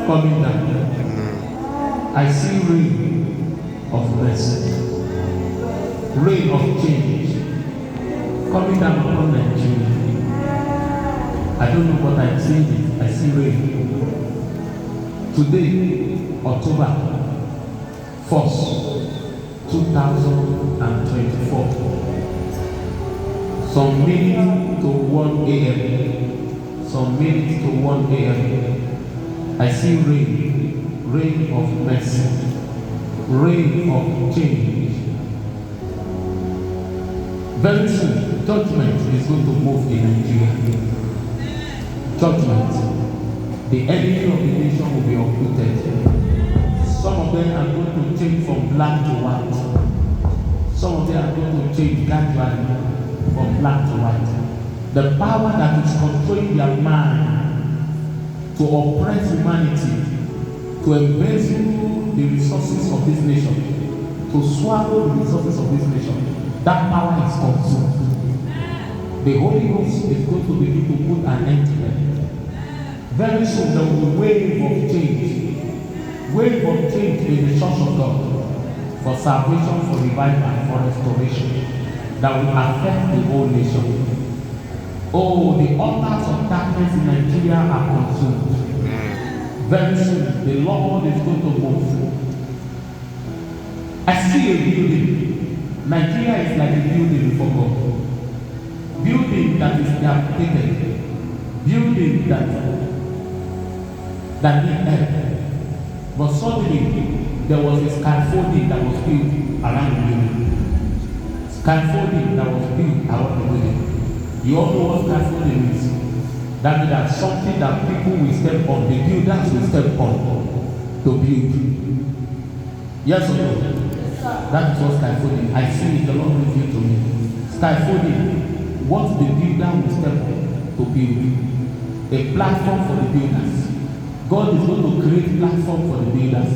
coming down. I see rain of mercy, rain of change coming down upon Nigeria. I don't know what I'm seeing. I see rain. Today, October 1st, 2024. Some minutes to 1 a.m. Some minutes to 1 a.m. I see rain, rain of mercy, rain of change. Very soon, judgment is going to move in Nigeria. Judgment. The enemy of the nation will be uprooted. Some of them are going to change from black to white. Some of them are going to change gradually from black to white. The power that is controlling their mind to oppress humanity, to embezzle the resources of this nation, to swallow the resources of this nation, that power is consumed. The Holy Ghost is going to begin to put an end to them. Very soon there will be a wave of change in the church of God for salvation, for revival, for restoration that will affect the whole nation. Oh, the altars of darkness in Nigeria are consumed. Very soon the Lord is going to move. I see a building. Nigeria is like a building before God. Building that is dilapidated. Building that need help. But suddenly there was a scaffolding that was built around the building. Scaffolding that was built around the building. You all know what scaffolding is? That means that something that people will step on, the builders will step on to build. Yes or no? Yes, that is what scaffolding. I see it, the Lord revealed to me. Scaffolding, what the builder will step on to build. A platform for the builders. God is going to create platform for the builders.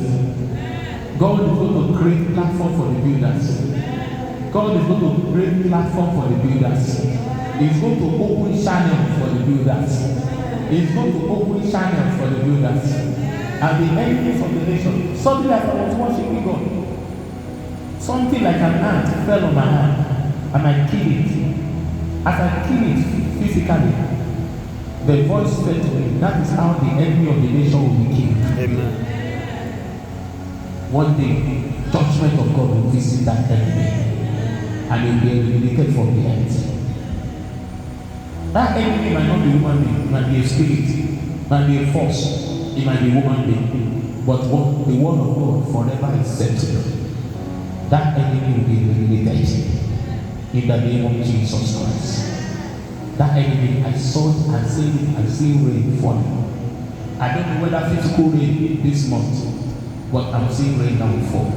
God is going to create platform for the builders. God is going to create platform for the builders. He's going to open channels for the builders. He's going to open channels for the builders. And the enemies of the nation. Suddenly as I was worshiping God, something like an ant fell on my hand and I killed it. As I killed it physically, the voice said to me, that is how the enemy of the nation will be killed. Amen. One day, judgment of God will visit that enemy and he will be eliminated from the earth. That enemy might not be human being, it might be a spirit, it might be a force, it might be human being. But what the word of God forever is settled. That enemy will be eliminated in the name of Jesus Christ. That enemy, I saw it and seen it and seen rain falling. I don't know whether physical rain this month, but I'm seeing rain that will fall.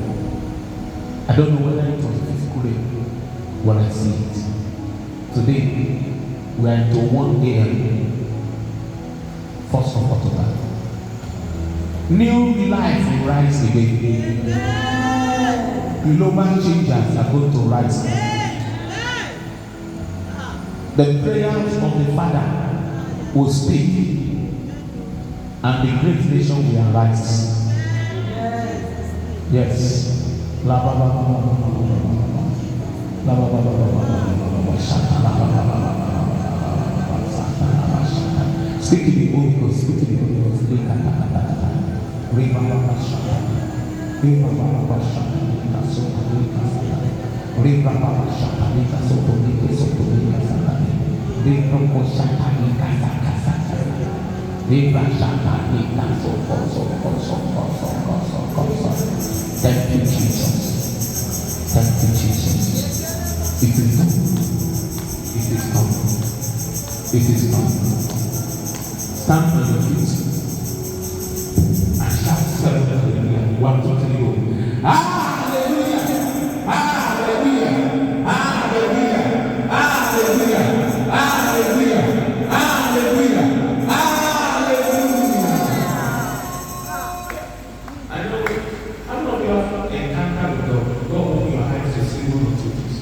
I don't know whether it was physical rain, but I see it. Today, we are into 1 a.m. 1st of October. New life will rise again. Global changers are going to rise. The prayers of the Father will speak, and the great nation will arise. Yes. Speak to the Holy Ghost. Speak to the Holy Ghost. Thank you, Jesus. Thank you, Jesus. It is done. It is done. It is done. Stand on your feet and shout hallelujah. 1, 2, 3, go. Hallelujah! Hallelujah! Hallelujah! Hallelujah! Hallelujah! Hallelujah! Hallelujah! I know how many of you have encountered with God? God open your eyes to see one or two things.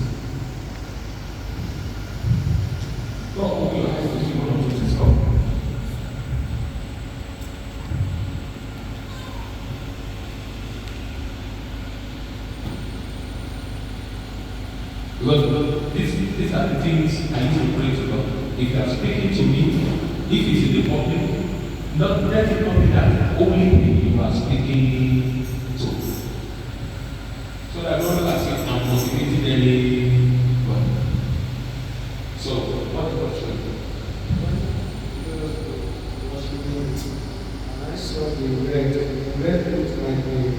God open your eyes to see one or two things. Come. Because these are the things I need to pray to God. If you are speaking to me, if it's in the public, let it not be that only you are speaking to. So that God will say, I'm motivating anyone. So, what was it? And I saw the red looked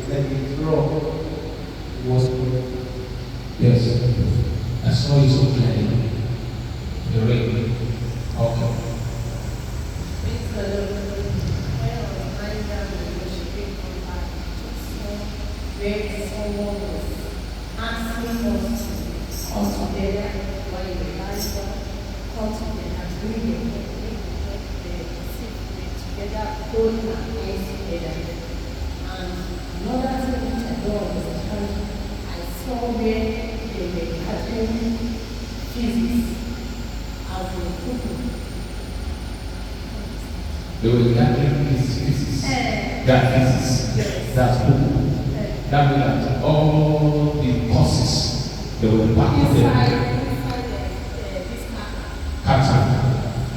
like a drop was. Yes, I saw it so clearly. The red. Okay. Where someone was asking us to come together while the Bible come together, bring the together, hold our hands together. And another thing which I don't understand, I saw where they were having physics as a group. They were gathering physics. That physics. That's cool. That means that all the courses they were back there.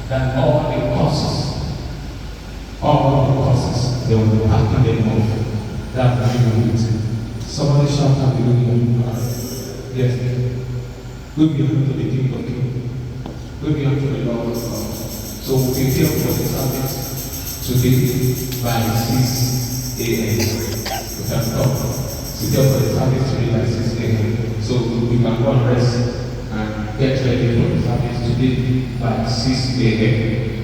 That all the courses they were packing them off. That's really good. Somebody shout hallelujah. Yes. Good be unto the King of Kings. Good be unto the Lord of Lords. So we prepare for the service today by 6 a.m. We can stop. We just for the service today by 6 a.m. So we can go and rest and get ready for the service today by 6 a.m.